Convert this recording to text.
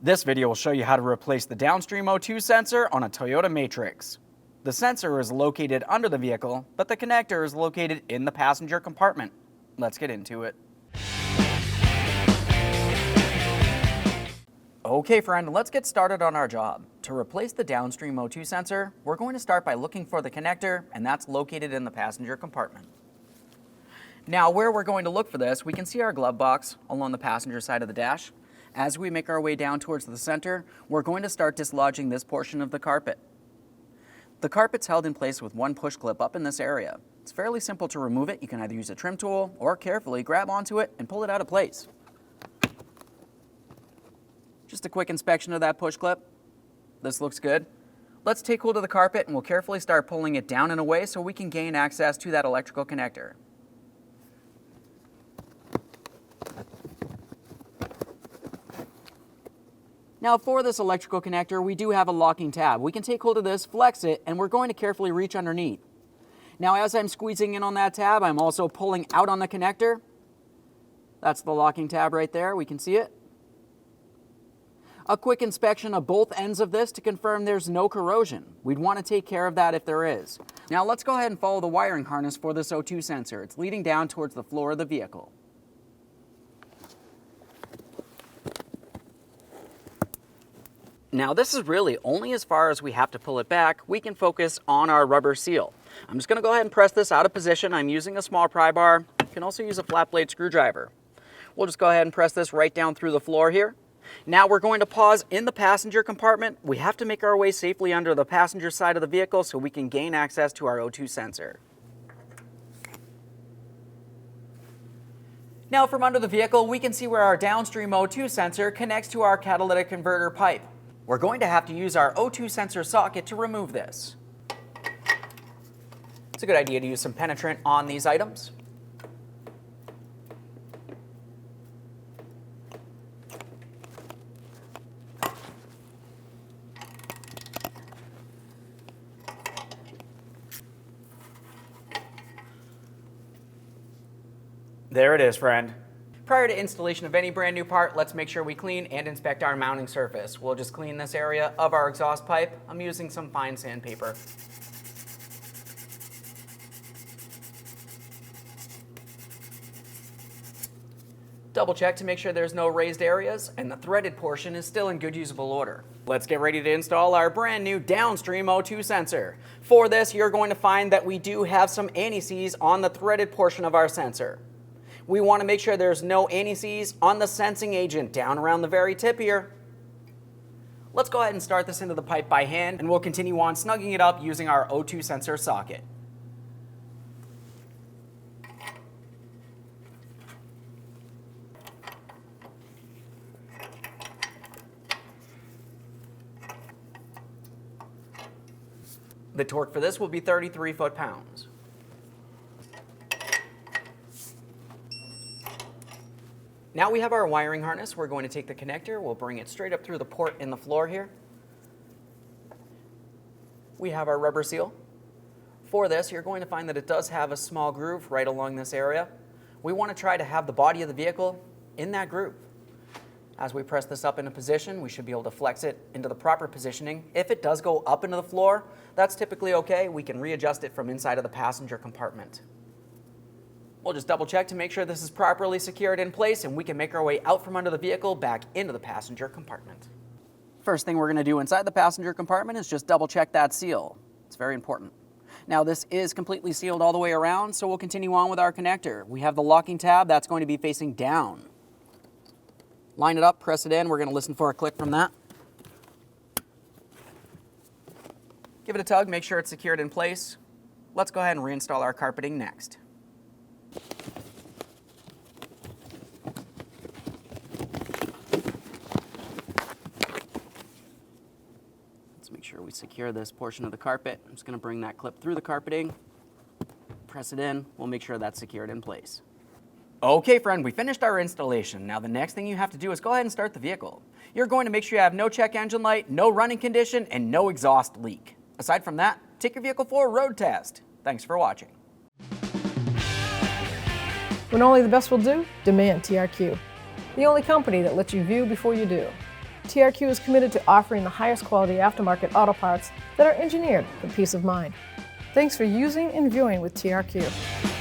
This video will show you how to replace the downstream O2 sensor on a Toyota Matrix. The sensor is located under the vehicle, but the connector is located in the passenger compartment. Let's get into it. Okay friend, let's get started on our job. To replace the downstream O2 sensor, we're going to start by looking for the connector, and that's located in the passenger compartment. Now where we're going to look for this, we can see our glove box along the passenger side of the dash. As we make our way down towards the center, we're going to start dislodging this portion of the carpet. The carpet's held in place with one push clip up in this area. It's fairly simple to remove it. You can either use a trim tool or carefully grab onto it and pull it out of place. Just a quick inspection of that push clip. This looks good. Let's take hold of the carpet and we'll carefully start pulling it down and away so we can gain access to that electrical connector. Now for this electrical connector, we do have a locking tab. We can take hold of this, flex it, and we're going to carefully reach underneath. Now as I'm squeezing in on that tab, I'm also pulling out on the connector. That's the locking tab right there, we can see it. A quick inspection of both ends of this to confirm there's no corrosion. We'd want to take care of that if there is. Now let's go ahead and follow the wiring harness for this O2 sensor. It's leading down towards the floor of the vehicle. Now this is really only as far as we have to pull it back. We can focus on our rubber seal. I'm just going to go ahead and press this out of position. I'm using a small pry bar. You can also use a flat blade screwdriver. We'll just go ahead and press this right down through the floor here. Now we're going to pause in the passenger compartment. We have to make our way safely under the passenger side of the vehicle so we can gain access to our O2 sensor. Now from under the vehicle, we can see where our downstream O2 sensor connects to our catalytic converter pipe. We're going to have to use our O2 sensor socket to remove this. It's a good idea to use some penetrant on these items. There it is, friend. Prior to installation of any brand new part, let's make sure we clean and inspect our mounting surface. We'll just clean this area of our exhaust pipe. I'm using some fine sandpaper. Double check to make sure there's no raised areas and the threaded portion is still in good usable order. Let's get ready to install our brand new downstream O2 sensor. For this, you're going to find that we do have some anti-seize on the threaded portion of our sensor. We want to make sure there's no anti-seize on the sensing agent down around the very tip here. Let's go ahead and start this into the pipe by hand, and we'll continue on snugging it up using our O2 sensor socket. The torque for this will be 33 foot-pounds. Now we have our wiring harness. We're going to take the connector, we'll bring it straight up through the port in the floor here. We have our rubber seal. For this, you're going to find that it does have a small groove right along this area. We want to try to have the body of the vehicle in that groove. As we press this up into position, we should be able to flex it into the proper positioning. If it does go up into the floor, that's typically okay. We can readjust it from inside of the passenger compartment. We'll just double check to make sure this is properly secured in place and we can make our way out from under the vehicle back into the passenger compartment. First thing we're going to do inside the passenger compartment is just double check that seal. It's very important. Now this is completely sealed all the way around, so we'll continue on with our connector. We have the locking tab that's going to be facing down. Line it up, press it in. We're going to listen for a click from that. Give it a tug, make sure it's secured in place. Let's go ahead and reinstall our carpeting next. Let's make sure we secure this portion of the carpet. I'm just going to bring that clip through the carpeting, press it in. We'll make sure that's secured in place. Okay friend, we finished our installation. Now the next thing you have to do is go ahead and start the vehicle. You're going to make sure you have no check engine light, no running condition, and no exhaust leak. Aside from that, take your vehicle for a road test. Thanks for watching. When only the best will do, demand TRQ. The only company that lets you view before you do. TRQ is committed to offering the highest quality aftermarket auto parts that are engineered for peace of mind. Thanks for using and viewing with TRQ.